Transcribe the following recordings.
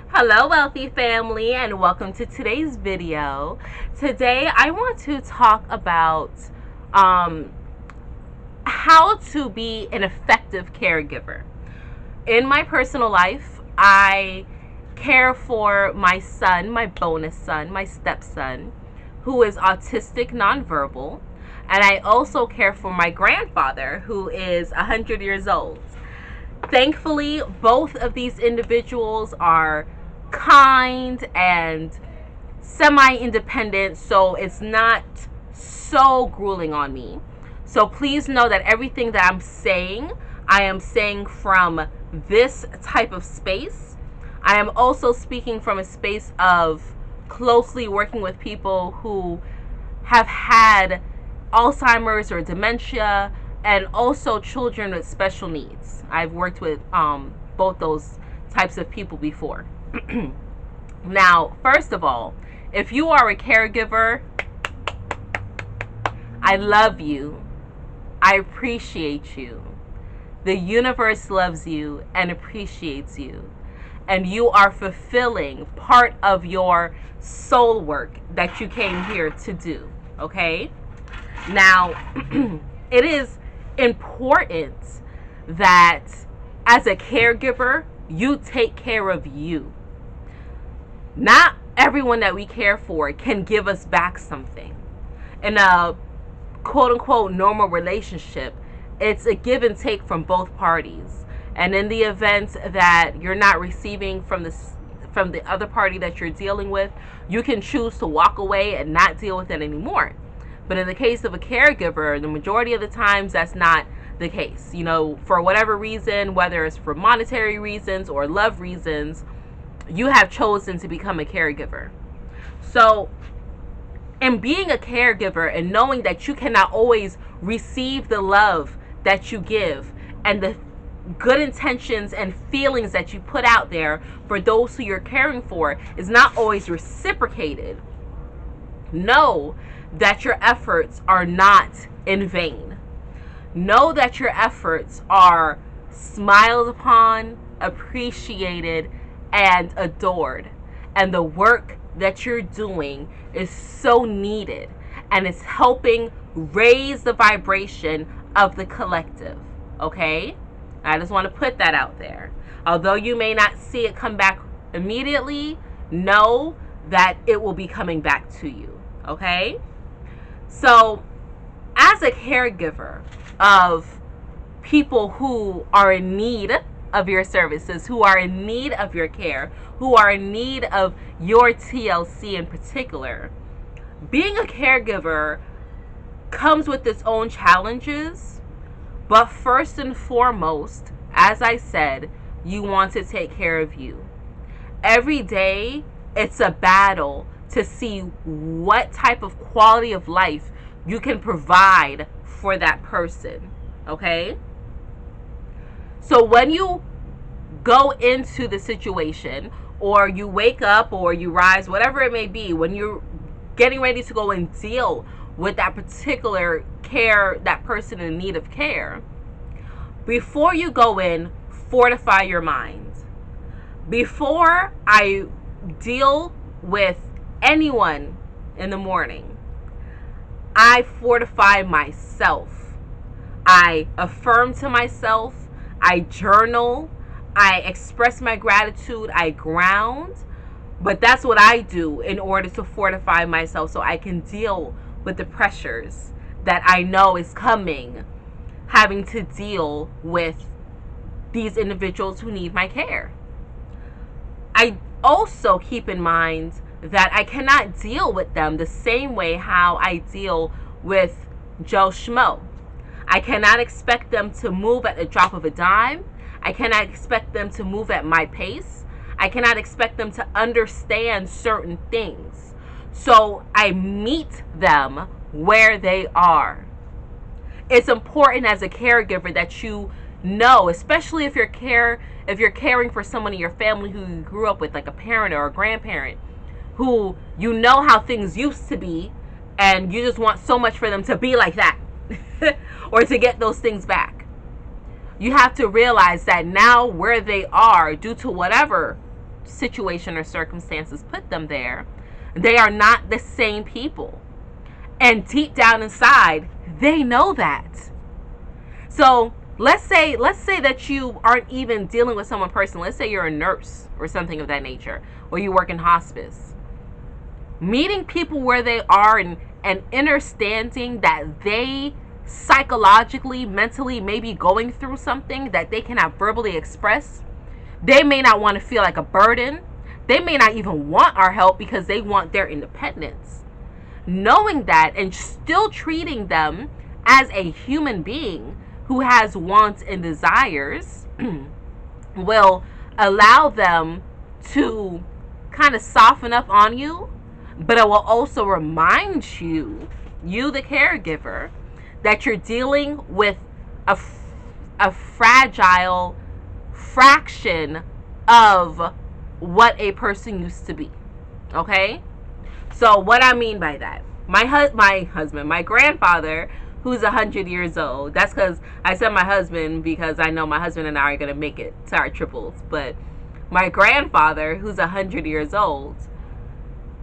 Hello, wealthy family, and welcome to today's video. Today, I want to talk about um, how to be an effective caregiver. In my personal life, I care for my son, my bonus son, my stepson, who is autistic nonverbal, and I also care for my grandfather, who is 100 years old. Thankfully, both of these individuals are kind and semi-independent, so it's not so grueling on me. So please know that everything that I am saying from this type of space. I am also speaking from a space of closely working with people who have had Alzheimer's or dementia, and also children with special needs. I've worked with both those types of people before. Now, first of all, if you are a caregiver, I love you. I appreciate you. The universe loves you and appreciates you. And you are fulfilling part of your soul work that you came here to do. Okay? Now, it is important that as a caregiver, you take care of you. Not everyone that we care for can give us back something. In a quote unquote normal relationship, it's a give and take from both parties. And in the event that you're not receiving from the other party that you're dealing with, you can choose to walk away and not deal with it anymore. But in the case of a caregiver, the majority of the times that's not the case. You know, for whatever reason, whether it's for monetary reasons or love reasons, you have chosen to become a caregiver. So, in being a caregiver and knowing that you cannot always receive the love that you give and the good intentions and feelings that you put out there for those who you're caring for is not always reciprocated, know that your efforts are not in vain. Know that your efforts are smiled upon, appreciated, and adored. And the work that you're doing is so needed, and it's helping raise the vibration of the collective. Okay? I just want to put that out there. Although you may not see it come back immediately, know that it will be coming back to you. Okay? So, as a caregiver of people who are in need of your services, who are in need of your care, who are in need of your TLC in particular, being a caregiver comes with its own challenges. But first and foremost, as I said, you want to take care of you. Every day, it's a battle to see what type of quality of life you can provide for that person. Okay? So when you go into the situation, or you wake up, or you rise, whatever it may be, when you're getting ready to go and deal with that particular care, that person in need of care, before you go in, fortify your mind. Before I deal with anyone in the morning, I fortify myself. I affirm to myself, I journal, I express my gratitude, I ground. But that's what I do in order to fortify myself so I can deal with the pressures that I know is coming, having to deal with these individuals who need my care. I also keep in mind that I cannot deal with them the same way how I deal with Joe Schmo. I cannot expect them to move at the drop of a dime. I cannot expect them to move at my pace. I cannot expect them to understand certain things. So I meet them where they are. It's important as a caregiver that you know, especially if you're caring for someone in your family who you grew up with, like a parent or a grandparent, who you know how things used to be, and you just want so much for them to be like that or to get those things back. You have to realize that now where they are, due to whatever situation or circumstances put them there, they are not the same people. And deep down inside, they know that. So let's say that you aren't even dealing with someone personally. Let's say you're a nurse or something of that nature, or you work in hospice. Meeting people where they are and understanding that they psychologically, mentally may be going through something that they cannot verbally express. They may not want to feel like a burden. They may not even want our help because they want their independence. Knowing that and still treating them as a human being who has wants and desires will allow them to kind of soften up on you, but it will also remind you, the caregiver, that you're dealing with a fragile fraction of what a person used to be. Okay? So what I mean by that, my grandfather, who's 100 years old. That's because I said my husband because I know my husband and I are going to make it to our triples. But my grandfather, who's 100 years old,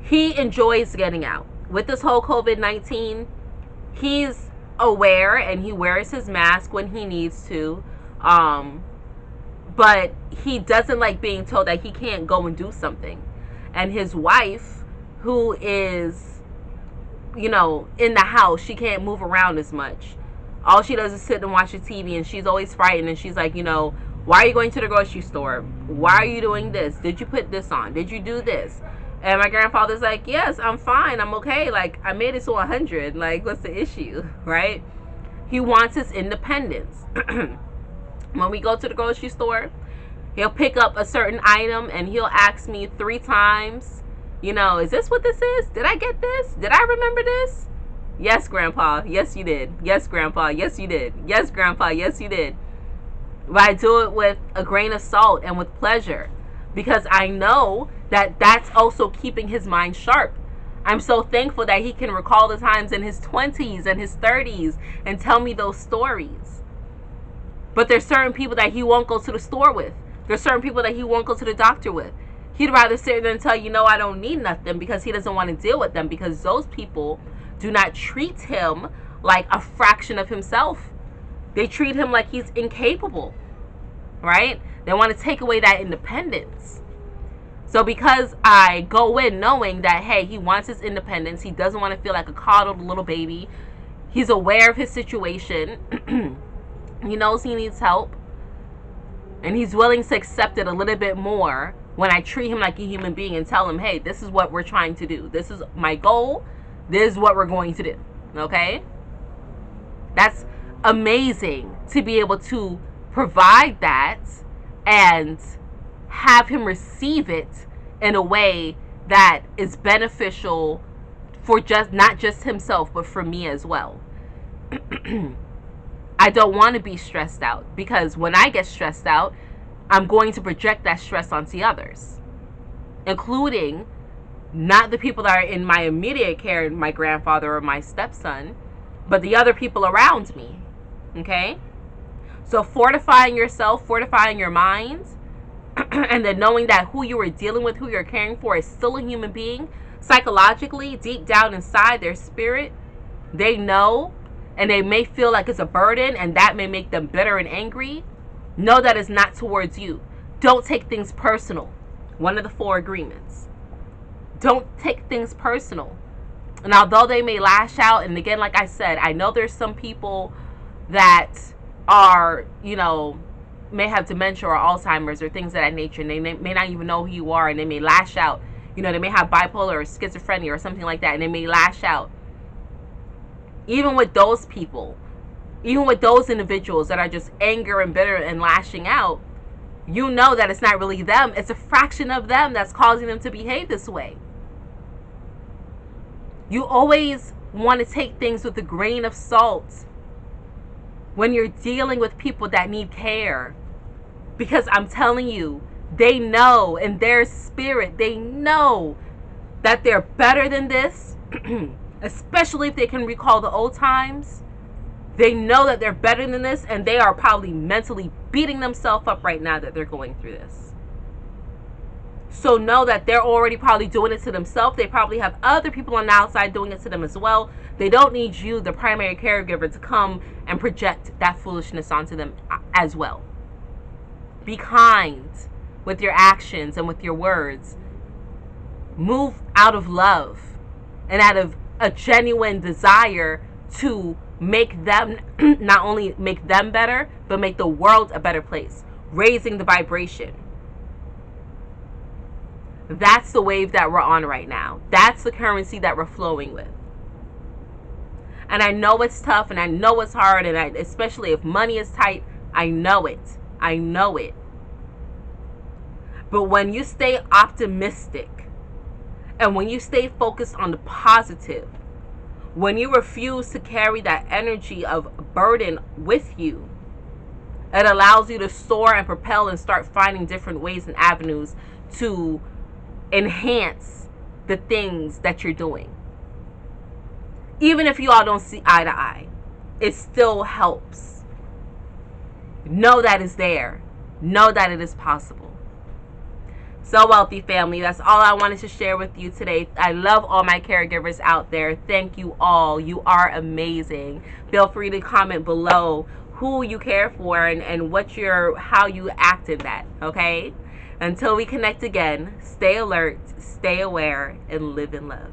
he enjoys getting out. With this whole COVID-19, he's aware and he wears his mask when he needs to. But he doesn't like being told that he can't go and do something. And his wife, who is, in the house, she can't move around as much. All she does is sit and watch the TV, and she's always frightened. And she's like, why are you going to the grocery store? Why are you doing this? Did you put this on? Did you do this? And my grandfather's like, yes, I'm fine. I'm okay. Like, I made it to 100. Like, what's the issue, right? He wants his independence. When we go to the grocery store, he'll pick up a certain item, and he'll ask me 3 times, is this what this is? Did I get this? Did I remember this? Yes, Grandpa. Yes, you did. Yes, Grandpa. Yes, you did. Yes, Grandpa. Yes, you did. But I do it with a grain of salt and with pleasure, because I know that that's also keeping his mind sharp. I'm so thankful that he can recall the times in his 20s and his 30s and tell me those stories. But there's certain people that he won't go to the store with. There's certain people that he won't go to the doctor with. He'd rather sit there and tell you, no, I don't need nothing, because he doesn't want to deal with them, because those people do not treat him like a fraction of himself. They treat him like he's incapable, right? They want to take away that independence. So because I go in knowing that, hey, he wants his independence, he doesn't want to feel like a coddled little baby, he's aware of his situation, he knows he needs help, and he's willing to accept it a little bit more when I treat him like a human being and tell him, hey, this is what we're trying to do. This is my goal. This is what we're going to do. Okay? That's amazing to be able to provide that and have him receive it in a way that is beneficial for not just himself, but for me as well. I don't want to be stressed out, because when I get stressed out, I'm going to project that stress onto others, including not the people that are in my immediate care, my grandfather or my stepson, but the other people around me. Okay? So fortifying yourself, fortifying your mind, and then knowing that who you are dealing with, who you're caring for, is still a human being. Psychologically, deep down inside their spirit, they know, and they may feel like it's a burden, and that may make them bitter and angry. Know that it's not towards you. Don't take things personal. One of the 4 agreements. Don't take things personal. And although they may lash out, and again, like I said, I know there's some people that are, may have dementia or Alzheimer's or things of that nature, and they may not even know who you are, and they may lash out. They may have bipolar or schizophrenia or something like that, and they may lash out. Even with those people, even with those individuals that are just anger and bitter and lashing out, that it's not really them. It's a fraction of them that's causing them to behave this way. You always want to take things with a grain of salt when you're dealing with people that need care. Because I'm telling you, they know in their spirit, they know that they're better than this, especially if they can recall the old times. They know that they're better than this, and they are probably mentally beating themselves up right now that they're going through this. So know that they're already probably doing it to themselves. They probably have other people on the outside doing it to them as well. They don't need you, the primary caregiver, to come and project that foolishness onto them as well. Be kind with your actions and with your words. Move out of love and out of a genuine desire to make them, not only make them better, but make the world a better place, raising the vibration. That's the wave that we're on right now. That's the currency that we're flowing with. And I know it's tough, and I know it's hard, and especially if money is tight, I know it. I know it. But when you stay optimistic, and when you stay focused on the positive, when you refuse to carry that energy of burden with you, it allows you to soar and propel and start finding different ways and avenues to enhance the things that you're doing. Even if you all don't see eye to eye, it still helps. Know that it's there. Know that it is possible. So, wealthy family, that's all I wanted to share with you today. I love all my caregivers out there. Thank you all. You are amazing. Feel free to comment below who you care for and how you act in that, okay? Until we connect again, stay alert, stay aware, and live in love.